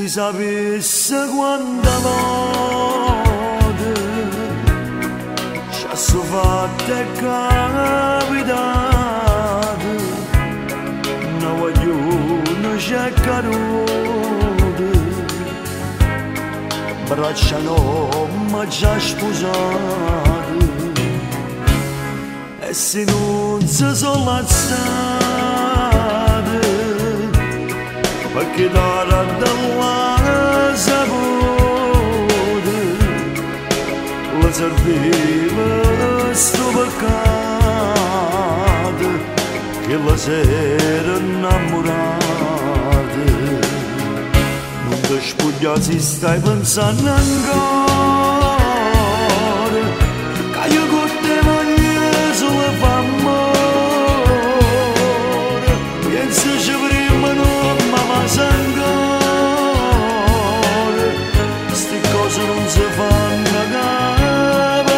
si sapesse quanta volte ci ha fatto e capitato, una vogliono c'è caduta, braccia no ma già sposato, e se non si sono lazzate perché dare della sapore la serviva sto peccato che la sera innamorata non ti spogliassi stai pensando ancora che io con te voglio solo fare amore pensaci prima non ancora sti cose non si fanno capo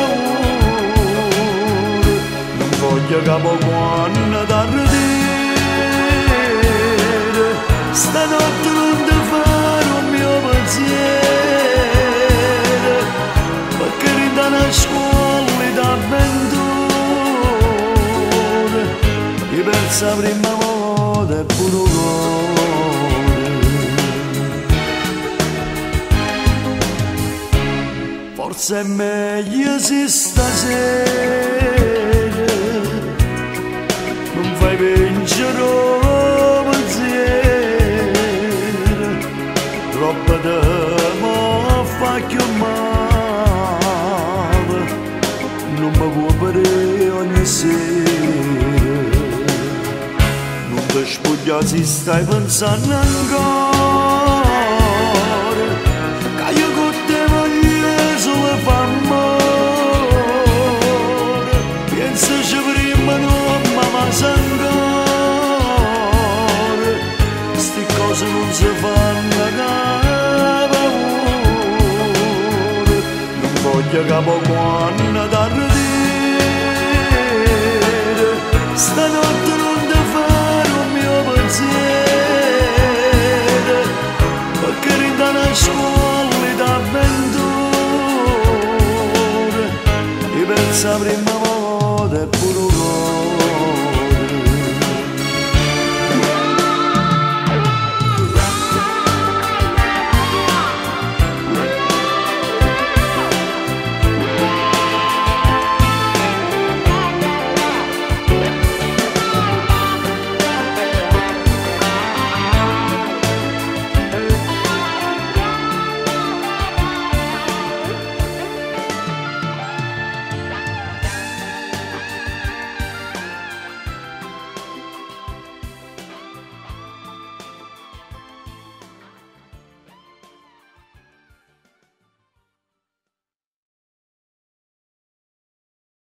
non voglio capo quando da ridere stanotte non ti fare un mio pensiero perché rinda una scuola d'avventure io penso la prima volta e pure forse è meglio se stasera non fai vincere il pensiero, troppo tempo fa più male, non mi può bere ogni sera, non ti spogliare se stai pensando ancora. Pensaci prima non ancora sti cose non si fanno capo non voglio capo quando da ridere stanotte non ti fare un mio pensiero perché rinda una scuola d'avventure io penso la prima volta e pure